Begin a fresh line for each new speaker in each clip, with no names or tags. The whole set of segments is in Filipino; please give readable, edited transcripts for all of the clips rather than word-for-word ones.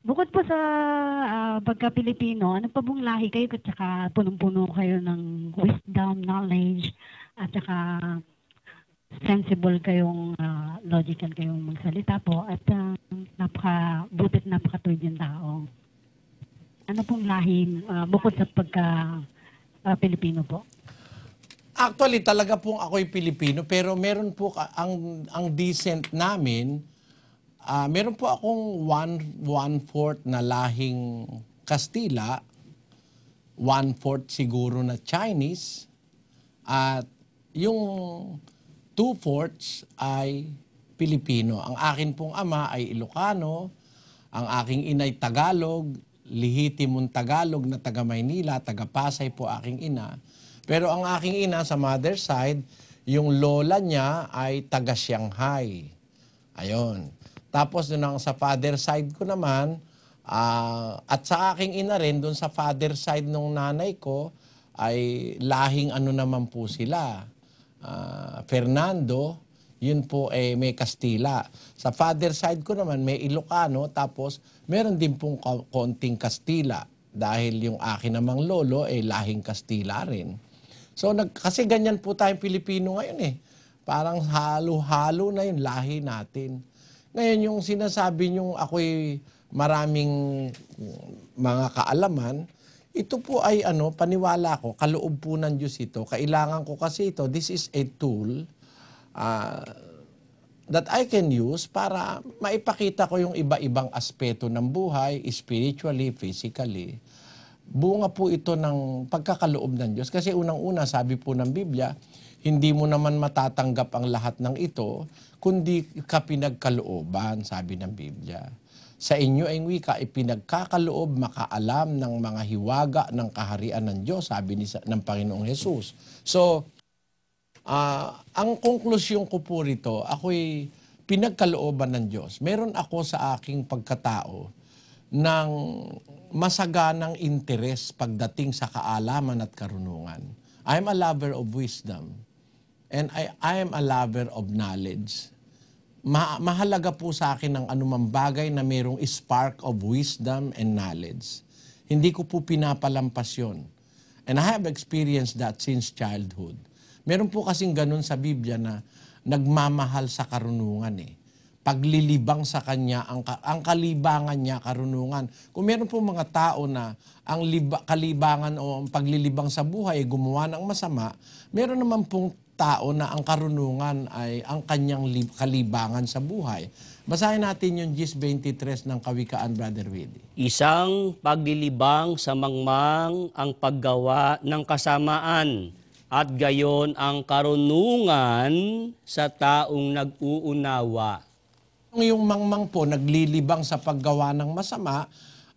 Bukod po sa pagka-Pilipino, ano pa pong lahi kayo at saka punong-puno kayo ng wisdom, knowledge, at saka sensible kayong, logical kayong magsalita po at napaka-butit napakatuwid yung tao. Ano pong lahi bukod sa pagka-Pilipino po?
Actually, talaga pong ako'y Pilipino, pero meron po ang descent namin, meron po akong one-fourth na lahing Kastila, one-fourth siguro na Chinese, at yung two-fourths ay Pilipino. Ang akin pong ama ay Ilocano, ang aking inay Tagalog, lihitimong Tagalog na taga Maynila, taga Pasay po aking ina. Pero ang aking ina sa mother side, yung lola niya ay taga Shanghai. Ayon. Tapos doon sa father side ko naman, at sa aking ina rin, doon sa father side ng nanay ko, ay lahing ano naman po sila. Fernando, yun po may Kastila. Sa father side ko naman, may Ilocano, tapos meron din pong konting Kastila. Dahil yung akin namang lolo ay lahing Kastila rin. So kasi ganyan po tayong Pilipino ngayon eh. Parang halo-halo na yung lahi natin. Ngayon yung sinasabi nyo ako'y maraming mga kaalaman, ito po ay paniwala ko, kaloob po ng Diyos ito. Kailangan ko kasi ito, this is a tool that I can use para maipakita ko yung iba-ibang aspeto ng buhay, spiritually, physically. Bunga po ito ng pagkakaloob ng Diyos. Kasi unang-una, sabi po ng Biblia, hindi mo naman matatanggap ang lahat ng ito, kundi ka pinagkalooban, sabi ng Biblia. Sa inyo ay wika, ipinagkakaloob, makaalam ng mga hiwaga ng kaharian ng Diyos, sabi ng Panginoong Jesus. So, ang konklusyon ko po rito, ako'y pinagkalooban ng Diyos. Meron ako sa aking pagkatao ng masaganang interes pagdating sa kaalaman at karunungan. I am a lover of wisdom and I am a lover of knowledge. Mahalaga po sa akin ang anumang bagay na mayroong spark of wisdom and knowledge. Hindi ko po pinapalampas yun. And I have experienced that since childhood. Meron po kasing ganun sa Biblia na nagmamahal sa karunungan eh. Paglilibang sa kanya, ang kalibangan niya, karunungan. Kung meron po mga tao na ang kalibangan o ang paglilibang sa buhay ay gumawa ng masama, meron naman pong tao na ang karunungan ay ang kanyang kalibangan sa buhay. Basahin natin yung Gis 23 ng Kawikaan, Brother Willie.
Isang paglilibang sa mangmang ang paggawa ng kasamaan at gayon ang karunungan sa taong nag-uunawa.
Yung mangmang po naglilibang sa paggawa ng masama,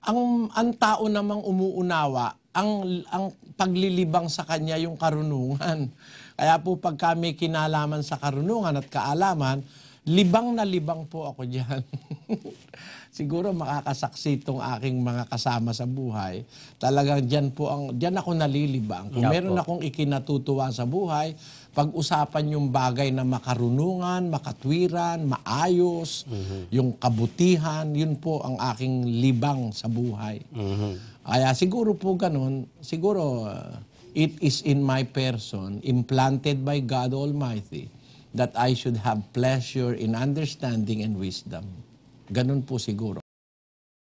ang tao namang umuunawa, ang paglilibang sa kanya yung karunungan. Kaya po pag kami kinalaman sa karunungan at kaalaman, libang na libang po ako diyan. Siguro makakasaksi itong aking mga kasama sa buhay. Talagang diyan ako nalilibang. Kung meron akong ikinatutuwa sa buhay, pag-usapan yung bagay na makarunungan, makatwiran, maayos, yung kabutihan, yun po ang aking libang sa buhay. Kaya siguro po ganun, siguro it is in my person, implanted by God Almighty, that I should have pleasure in understanding and wisdom. Ganun po siguro.